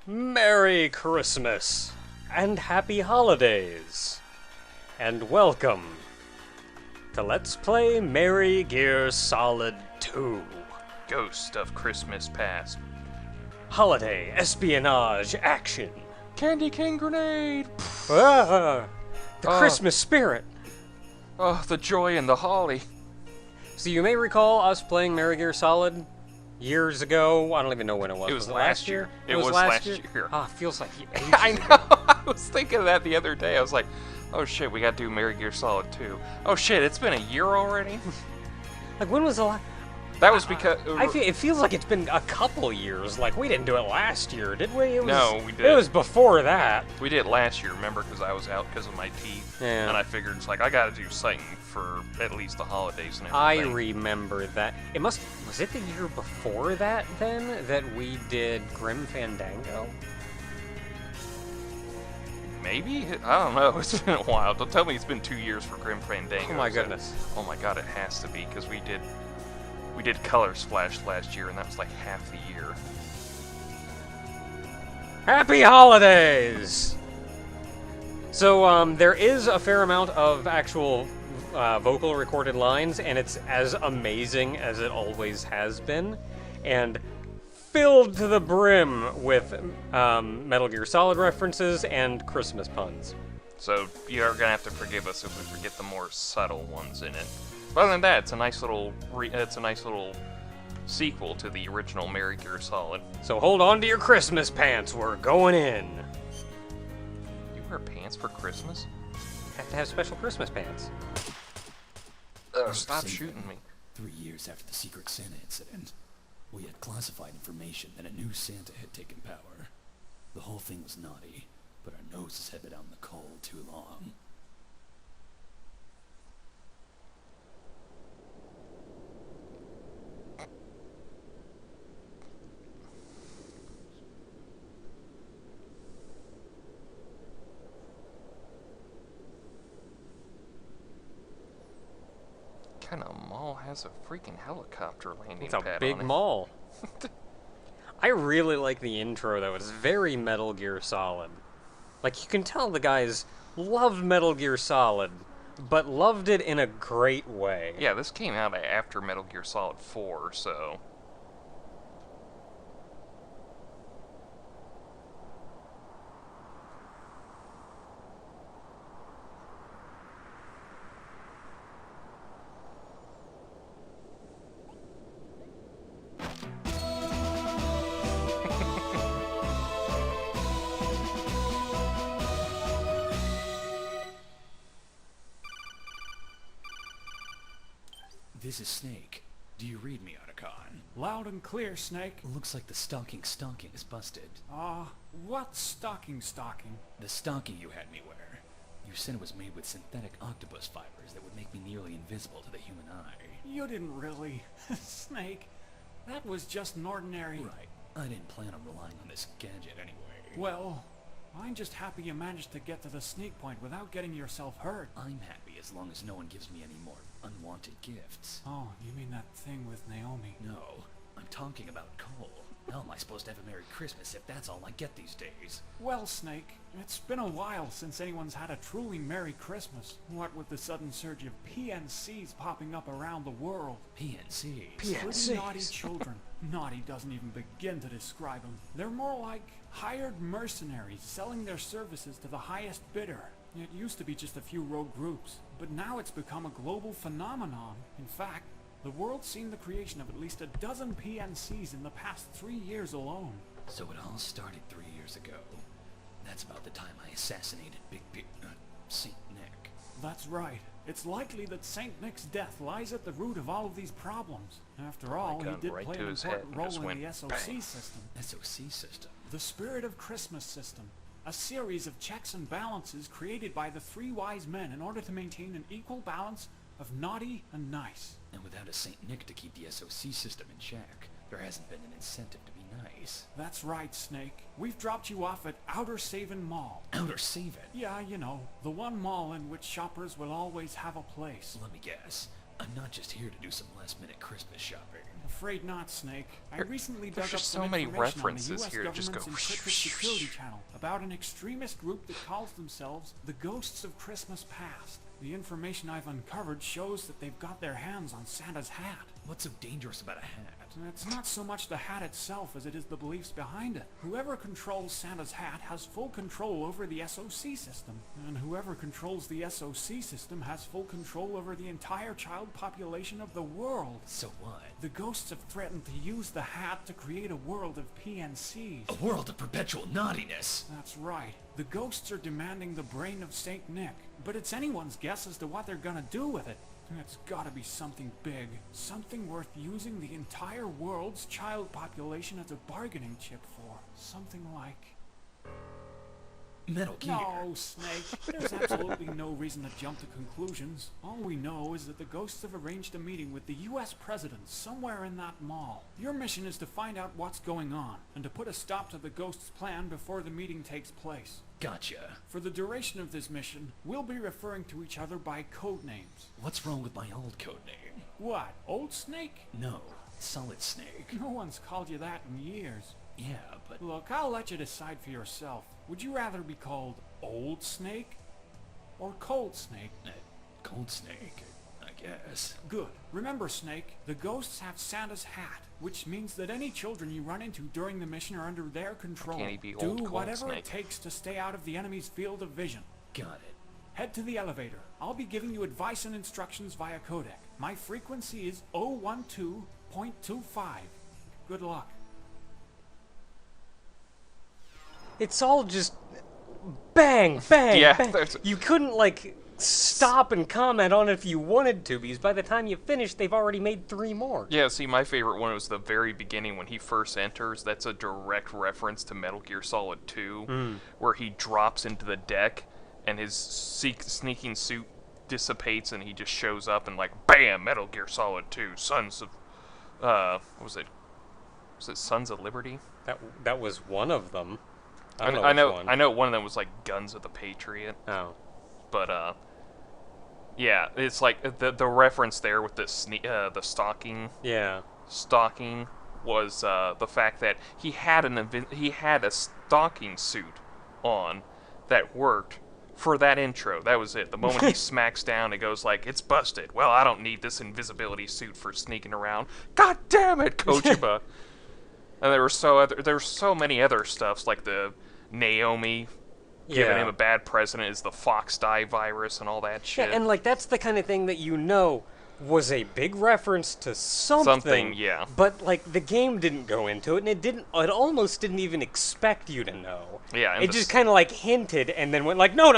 Merry Christmas and Happy Holidays, and welcome to Let's Play Merry Gear Solid 2. Ghost of Christmas Past. Holiday Espionage Action. Candy cane grenade! The Christmas spirit. Oh, the joy and the holly. So you may recall us playing Merry Gear Solid years ago. I don't even know when it was. It was last year? It was last year. Ah, feels like ages I know. ago. I was thinking of that the other day. I was like, oh shit, we gotta do Merry Gear Solid 2. Oh shit, it's been a year already? Like, when was the last... That was because... it feels like it's been a couple years. Like, we didn't do it last year, did we? No, we did. It was before that. We did it last year, remember, because I was out because of my teeth. Yeah. And I figured, it's like, I gotta do something for at least the holidays and I everything. remember that. Was it the year before that, then, that we did Grim Fandango? Maybe? I don't know. It's been a while. Don't tell me it's been 2 years for Grim Fandango. Oh my goodness. Oh my god, it has to be, because we did Color Splash last year, and that was like half the year. Happy Holidays! So, there is a fair amount of actual vocal recorded lines, and it's as amazing as it always has been, and filled to the brim with Metal Gear Solid references and Christmas puns. So you're gonna have to forgive us if we forget the more subtle ones in it. But other than that, it's a nice little sequel to the original Merry Gear Solid. So hold on to your Christmas pants, we're going in. You wear pants for Christmas? Have to have special Christmas pants. Stop shooting me. 3 years after the Secret Santa incident, we had classified information that a new Santa had taken power. The whole thing was naughty, but our noses had been out in the cold too long. What kind of mall has a freaking helicopter landing It's a pad big on it? mall. I really like the intro, though. It's very Metal Gear Solid. Like, you can tell the guys loved Metal Gear Solid, but loved it in a great way. Yeah, this came out after Metal Gear Solid 4, so... This is Snake. Do you read me, Otacon? Loud and clear, Snake. Looks like the stonking is busted. What stocking? The stocking you had me wear. You said it was made with synthetic octopus fibers that would make me nearly invisible to the human eye. You didn't really. Snake, that was just an ordinary... Right. I didn't plan on relying on this gadget anyway. Well, I'm just happy you managed to get to the sneak point without getting yourself hurt. I'm happy as long as no one gives me any more unwanted gifts. Oh, you mean that thing with Naomi? No, I'm talking about Cole. How am I supposed to have a Merry Christmas if that's all I get these days? Well, Snake, it's been a while since anyone's had a truly Merry Christmas. What with the sudden surge of PNCs popping up around the world. PNCs? Pretty naughty children. Naughty doesn't even begin to describe them. They're more like hired mercenaries selling their services to the highest bidder. It used to be just a few rogue groups, but now it's become a global phenomenon. In fact, the world's seen the creation of at least a dozen PNCs in the past 3 years alone. So it all started 3 years ago. That's about the time I assassinated Saint Nick. That's right. It's likely that Saint Nick's death lies at the root of all of these problems. After all, he gun did right play to an his head important and role just in went the SOC bang. system. SOC system? The Spirit of Christmas system. A series of checks and balances created by the three wise men in order to maintain an equal balance of naughty and nice. And without a Saint Nick to keep the SOC system in check, there hasn't been an incentive to be nice. That's right, Snake. We've dropped you off at Outer Savin Mall. Outer Savin? Yeah, you know, the one mall in which shoppers will always have a place. Let me guess. I'm not just here to do some last-minute Christmas shopping. Afraid not, Snake. I recently dug up just some so many information references on the US here that just government's go encrypted security channel about an extremist group that calls themselves the Ghosts of Christmas Past. The information I've uncovered shows that they've got their hands on Santa's hat. What's so dangerous about a hat? It's not so much the hat itself as it is the beliefs behind it. Whoever controls Santa's hat has full control over the SOC system. And whoever controls the SOC system has full control over the entire child population of the world. So what? The ghosts have threatened to use the hat to create a world of PNCs. A world of perpetual naughtiness. That's right. The ghosts are demanding the brain of Saint Nick. But it's anyone's guess as to what they're gonna do with it. It's gotta be something big. Something worth using the entire world's child population as a bargaining chip for. Something like... Metal Gear. No, Snake. There's absolutely no reason to jump to conclusions. All we know is that the ghosts have arranged a meeting with the US president somewhere in that mall. Your mission is to find out what's going on, and to put a stop to the ghosts' plan before the meeting takes place. Gotcha. For the duration of this mission, we'll be referring to each other by code names. What's wrong with my old code name? What, Old Snake? No, Solid Snake. No one's called you that in years. Yeah, but... Look, I'll let you decide for yourself. Would you rather be called Old Snake or Cold Snake? Cold Snake, I guess. Good. Remember, Snake, the ghosts have Santa's hat, which means that any children you run into during the mission are under their control. Can't he be Do Old Cold whatever Snake? it takes to stay out of the enemy's field of vision. Got it. Head to the elevator. I'll be giving you advice and instructions via codec. My frequency is 012.25. Good luck. It's all just bang, bang, Yeah, bang. there's- You couldn't, like, stop and comment on it if you wanted to, because by the time you finish, they've already made 3 more. Yeah, see, my favorite one was the very beginning when he first enters. That's a direct reference to Metal Gear Solid 2, where he drops into the deck and his sneaking suit dissipates and he just shows up and, like, bam, Metal Gear Solid 2, Sons of, what was it? Was it Sons of Liberty? That was one of them. I don't know which one. I know one of them was, like, Guns of the Patriot. Oh. But, yeah, it's like the reference there with the stalking Yeah. was the fact that he had a stalking suit on that worked for that intro. That was it. The moment he smacks down, it goes like, "It's busted. Well, I don't need this invisibility suit for sneaking around. God damn it, Kojima!" And there were so many other stuffs like the Naomi giving him a bad president is the fox dye virus and all that shit. Yeah, and like that's the kind of thing that you know was a big reference to something. Something, yeah. But like the game didn't go into it, and it almost didn't even expect you to know. Yeah, and it just kind of like hinted, and then went like, no.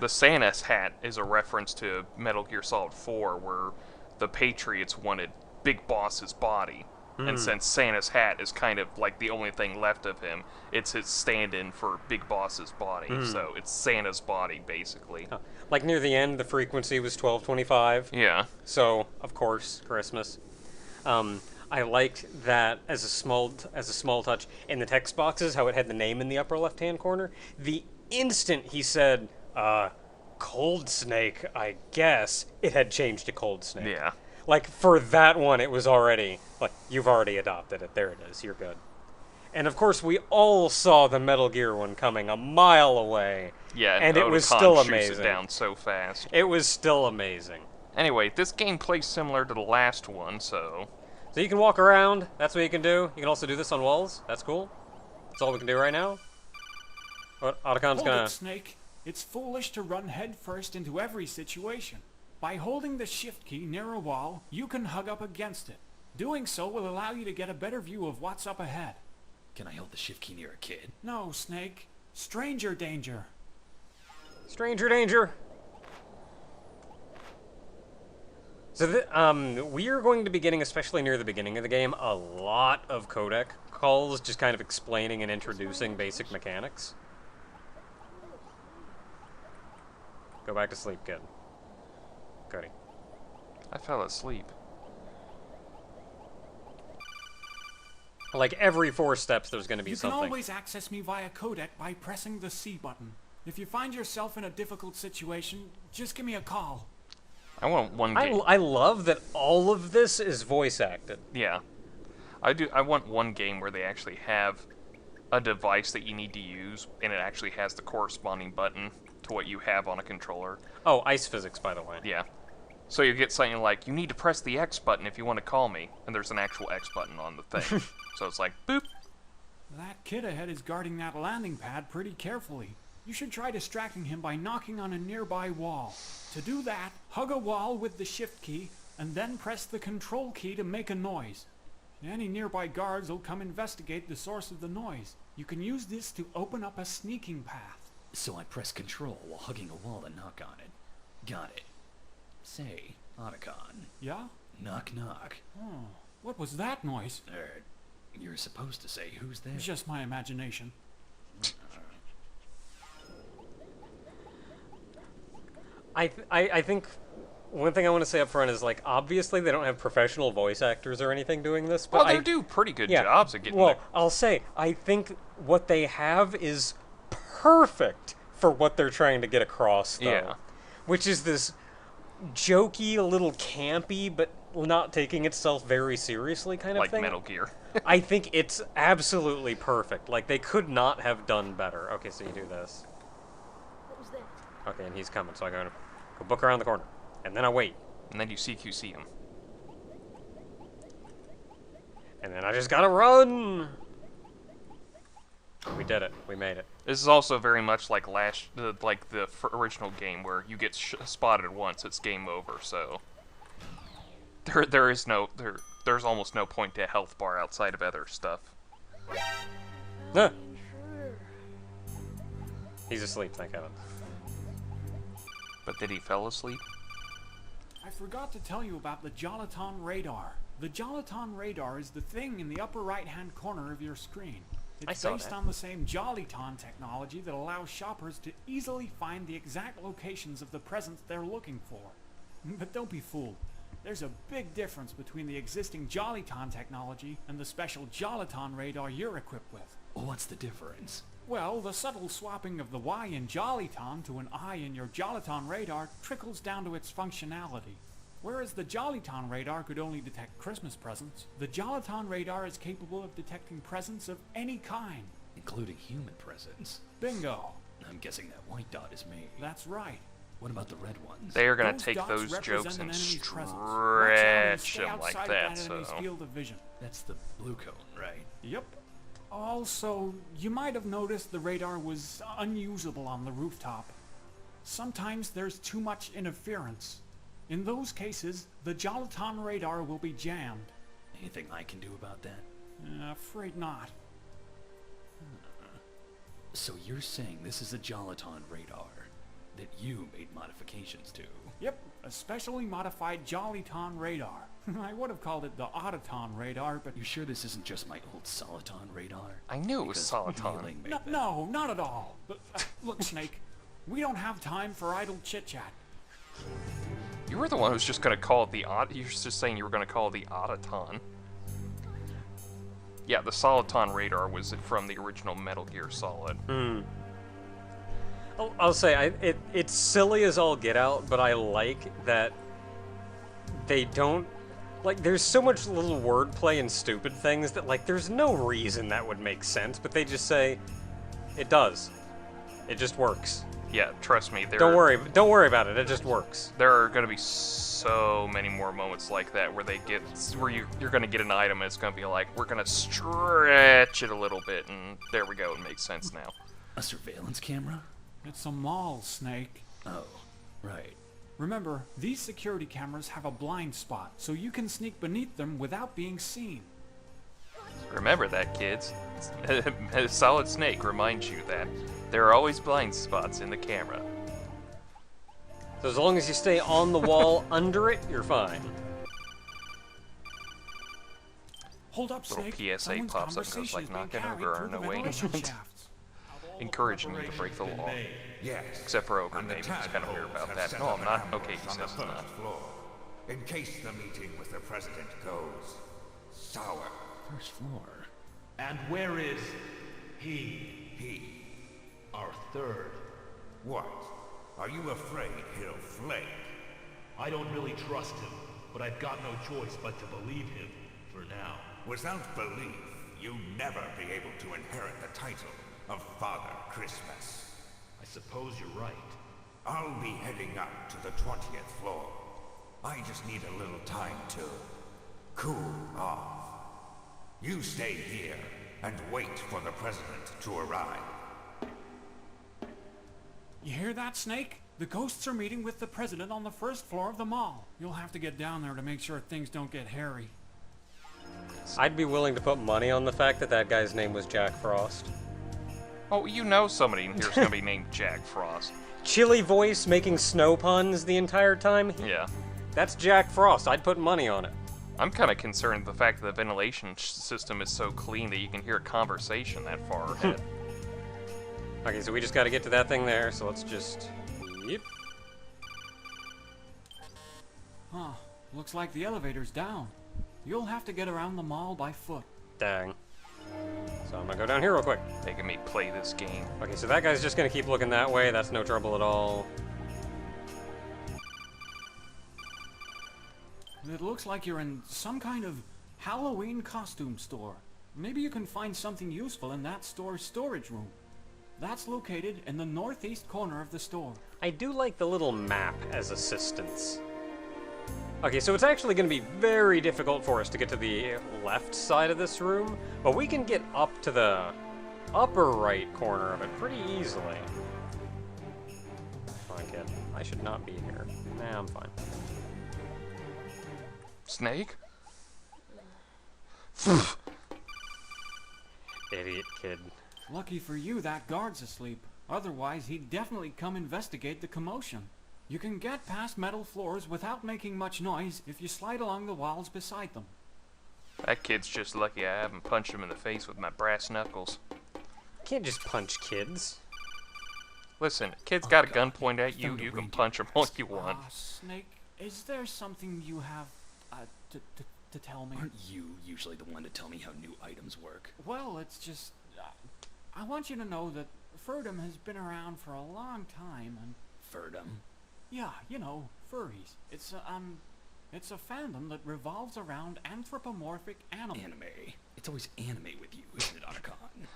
The Santa's hat is a reference to Metal Gear Solid 4, where the Patriots wanted Big Boss's body. And since Santa's hat is kind of like the only thing left of him, it's his stand-in for Big Boss's body. So it's Santa's body, basically. Like near the end, the frequency was 1225. Yeah. So of course, Christmas. I liked that as a small touch in the text boxes, how it had the name in the upper left-hand corner. The instant he said, Cold Snake, I guess, it had changed to Cold Snake. Yeah. Like, for that one, it was already, like, you've already adopted it. There it is. You're good. And, of course, we all saw the Metal Gear one coming a mile away. Yeah, and it was Otakon still shoots amazing. it down so fast. It was still amazing. Anyway, this game plays similar to the last one, so... So you can walk around. That's what you can do. You can also do this on walls. That's cool. That's all we can do right now. What? Otakon's Hold gonna... it, Snake. It's foolish to run headfirst into every situation. By holding the shift key near a wall, you can hug up against it. Doing so will allow you to get a better view of what's up ahead. Can I hold the shift key near a kid? No, Snake. Stranger danger. Stranger danger. So we are going to be getting, especially near the beginning of the game, a lot of codec calls, just kind of explaining and introducing basic mechanics. Go back to sleep, kid. Cody. I fell asleep. Like every 4 steps, there's going to be You something. can always access me via codec by pressing the C button. If you find yourself in a difficult situation, just give me a call. I want one game. I love that all of this is voice acted. Yeah. I want one game where they actually have a device that you need to use, and it actually has the corresponding button to what you have on a controller. Oh, ice physics, by the way. Yeah. So you get something like, you need to press the X button if you want to call me, and there's an actual X button on the thing. So it's like, boop. That kid ahead is guarding that landing pad pretty carefully. You should try distracting him by knocking on a nearby wall. To do that, hug a wall with the shift key, and then press the control key to make a noise. Any nearby guards will come investigate the source of the noise. You can use this to open up a sneaking path. So I press control while hugging a wall and knock on it. Got it. Say, Otacon. Yeah? Knock knock. Oh, what was that noise? You're supposed to say who's there. It's just my imagination. I think one thing I want to say up front is, like, obviously they don't have professional voice actors or anything doing this, but Well, they do pretty good jobs at getting well, there. I'll say, I think what they have is perfect for what they're trying to get across, though. Yeah. Which is this jokey, a little campy, but not taking itself very seriously kind of Like thing. Metal Gear. I think it's absolutely perfect. Like, they could not have done better. Okay, so you do this. What was that? Okay, and he's coming, so I go book around the corner. And then I wait. And then you CQC him. And then I just gotta run! We did it. We made it. This is also very much like the original game, where you get spotted once, it's game over. So there's almost no point to a health bar outside of other stuff. Huh. Sure. He's asleep, thank heaven. But did he fell asleep? I forgot to tell you about the Jolaton radar. The Jolaton radar is the thing in the upper right-hand corner of your screen. I It's saw based that. on the same Joliton technology that allows shoppers to easily find the exact locations of the presents they're looking for. But don't be fooled. There's a big difference between the existing Joliton technology and the special Joliton radar you're equipped with. What's the difference? Well, the subtle swapping of the Y in Joliton to an I in your Joliton radar trickles down to its functionality. Whereas the Joliton radar could only detect Christmas presents, the Joliton radar is capable of detecting presents of any kind. Including human presence. Bingo! I'm guessing that white dot is me. That's right. What about the red ones? They are gonna Those take dots those represent jokes an and enemy's presence. Watch out and stretch stay them like outside of that. that enemy's So field of vision. That's the blue cone, right? Yep. Also, you might have noticed the radar was unusable on the rooftop. Sometimes there's too much interference. In those cases, the Joliton radar will be jammed. Anything I can do about that? Afraid not. So you're saying this is a Jolaton radar that you made modifications to? Yep, a specially modified Joliton radar. I would have called it the Autoton radar, but You sure this isn't just my old Soliton radar? I knew it was Because Soliton. Mailing made no, that. no, not at all. But, look, Snake, we don't have time for idle chit-chat. You were the one who was just gonna call it the You were just saying you were gonna call it the Autoton. Yeah, the Soliton radar was from the original Metal Gear Solid. I'll say, it's silly as all get out, but I like that they don't... Like, there's so much little wordplay and stupid things that, like, there's no reason that would make sense, but they just say, it does. It just works. Yeah, trust me. Don't worry about it, it just works. There are going to be so many more moments like that where you're going to get an item and it's going to be like, we're going to stretch it a little bit, and there we go, it makes sense now. A surveillance camera? It's a mall, Snake. Oh, right. Remember, these security cameras have a blind spot, so you can sneak beneath them without being seen. Remember that, kids. Solid Snake reminds you that there are always blind spots in the camera. So as long as you stay on the wall under it, you're fine. Hold up, Little Snake. PSA Someone's pops up and goes conversation like, is being "Knock it carried over," through or, the "No, wait." ventilation shafts. Encouraging you to break the law. Yes. Except for Ogre, And the maybe. He's kind of weird tadpoles about have that. set No, up I'm an not. ambush Okay, he on the says I'm not. first floor. In case the meeting with the president goes sour. First floor. And where is he? He. Our third. What? Are you afraid he'll flake? I don't really trust him, but I've got no choice but to believe him, for now. Without belief, you'll never be able to inherit the title of Father Christmas. I suppose you're right. I'll be heading up to the 20th floor. I just need a little time to cool off. You stay here and wait for the President to arrive. You hear that, Snake? The ghosts are meeting with the President on the first floor of the mall. You'll have to get down there to make sure things don't get hairy. I'd be willing to put money on the fact that that guy's name was Jack Frost. Oh, you know somebody in here's gonna be named Jack Frost. Chilly voice making snow puns the entire time? Yeah. That's Jack Frost. I'd put money on it. I'm kind of concerned with the fact that the ventilation system is so clean that you can hear a conversation that far ahead. Okay, so we just gotta get to that thing there, so let's just... Yep. Huh. Looks like the elevator's down. You'll have to get around the mall by foot. Dang. So I'm gonna go down here real quick. Making me play this game. Okay, so that guy's just gonna keep looking that way. That's no trouble at all. It looks like you're in some kind of Halloween costume store. Maybe you can find something useful in that store's storage room. That's located in the northeast corner of the store. I do like the little map as assistance. Okay, so it's actually going to be very difficult for us to get to the left side of this room, but we can get up to the upper right corner of it pretty easily. Fine, kid. I should not be here. Nah, I'm fine. Snake? Idiot kid. Lucky for you, that guard's asleep. Otherwise, he'd definitely come investigate the commotion. You can get past metal floors without making much noise if you slide along the walls beside them. That kid's just lucky I haven't punched him in the face with my brass knuckles. Can't just punch kids. Listen, kid's got a gun pointed at you, you can punch him all you want. Snake, is there something you have to tell me? Aren't you usually the one to tell me how new items work? Well, it's just... I want you to know that furdom has been around for a long time, and... Furdom? Yeah, you know, furries. It's a fandom that revolves around anthropomorphic animals. Anime. It's always anime with you, isn't it, Otacon?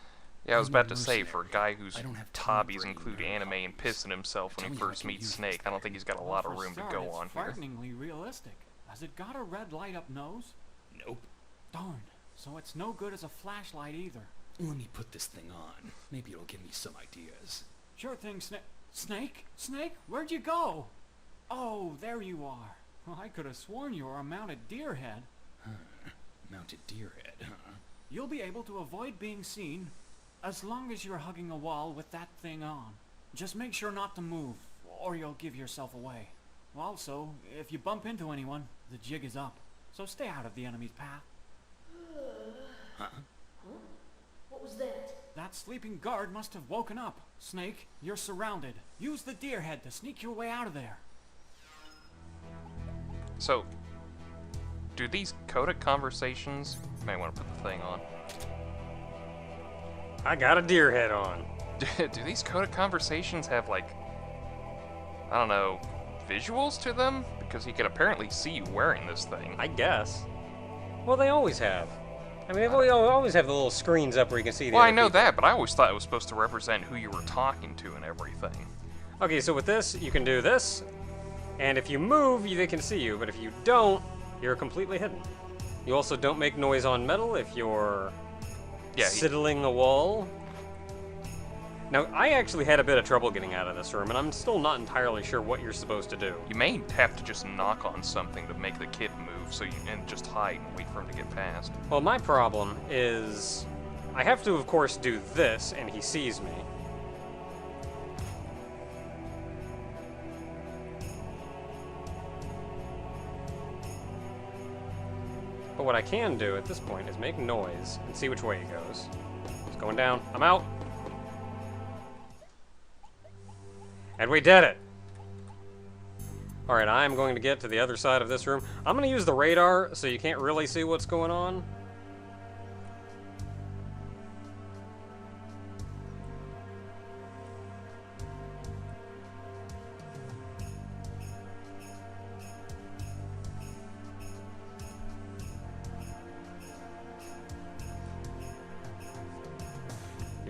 Yeah, I was I'm a about to say, for a guy whose I don't have time hobbies for include any anime and hobbies. pissing himself when Tell he me how I first can meets use Snake, I don't think he's got a lot of For room to start, go it's on here. frighteningly realistic. Has it got a red light-up nose? Nope. Darn. So it's no good as a flashlight either. Let me put this thing on. Maybe it'll give me some ideas. Sure thing, Snake? Snake? Where'd you go? Oh, there you are. Well, I could have sworn you were a mounted deer head. Mounted deer head, huh? You'll be able to avoid being seen as long as you're hugging a wall with that thing on. Just make sure not to move, or you'll give yourself away. Also, if you bump into anyone, the jig is up. So stay out of the enemy's path. Huh? What was that? That sleeping guard must have woken up. Snake, you're surrounded. Use the deer head to sneak your way out of there. So, do these codec conversations... You may want to put the thing on. I got a deer head on. Do these codec conversations have, like, I don't know, visuals to them? Because he can apparently see you wearing this thing. I guess. Well, they always have. I mean, we always have the little screens up where you can see the Well, other I know people. that, but I always thought it was supposed to represent who you were talking to and everything. Okay, so with this, you can do this, and if you move, they can see you, but if you don't, you're completely hidden. You also don't make noise on metal if you're sidling a wall. Now, I actually had a bit of trouble getting out of this room, and I'm still not entirely sure what you're supposed to do. You may have to just knock on something to make the kid move, and just hide and wait for him to get past. Well, my problem is I have to, of course, do this, and he sees me. But what I can do at this point is make noise and see which way it goes. It's going down. I'm out. And we did it! Alright, I'm going to get to the other side of this room. I'm going to use the radar so you can't really see what's going on.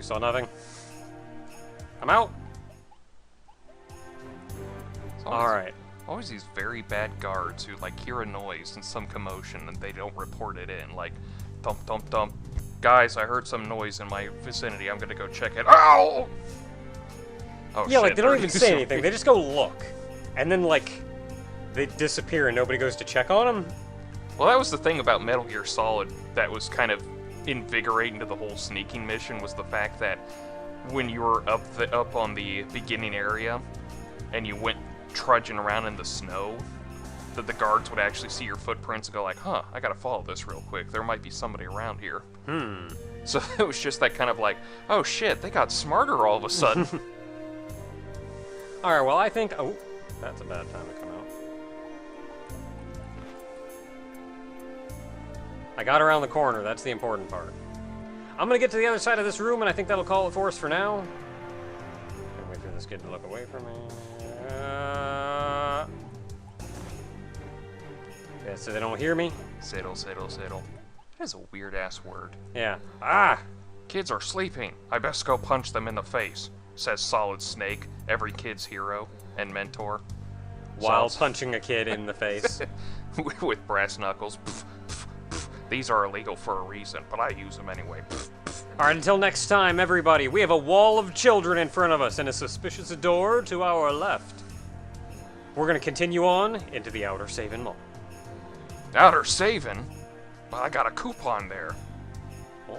saw nothing. I'm out. Alright. Always these very bad guards who like hear a noise and some commotion and they don't report it in. Like, thump, thump, thump. Guys, I heard some noise in my vicinity. I'm gonna go check it. Ow! Oh, Yeah, like, shit, they don't they're even doing say anything. They just go look. And then, like, they disappear and nobody goes to check on them. Well, that was the thing about Metal Gear Solid that was kind of invigorating to the whole sneaking mission, was the fact that when you were up on the beginning area and you went trudging around in the snow, that the guards would actually see your footprints and go like, huh, I gotta follow this real quick. There might be somebody around here. So it was just that kind of like, oh shit, they got smarter all of a sudden. Alright, well, I think... Oh, that's a bad time to come out. I got around the corner. That's the important part. I'm gonna get to the other side of this room, and I think that'll call it for us for now. Gotta wait for this kid to look away from me. Yeah, so they don't hear me? Settle, settle, settle. That is a weird-ass word. Yeah. Ah! Kids are sleeping. I best go punch them in the face, says Solid Snake, every kid's hero and mentor. While Solid- punching a kid in the face. with brass knuckles. Pff, pff, pff. These are illegal for a reason, but I use them anyway. Pff, pff. Alright, until next time, everybody, we have a wall of children in front of us and a suspicious door to our left. We're gonna continue on into the Outer Savin' Mall. Outer saving? Well, I got a coupon there. Oh.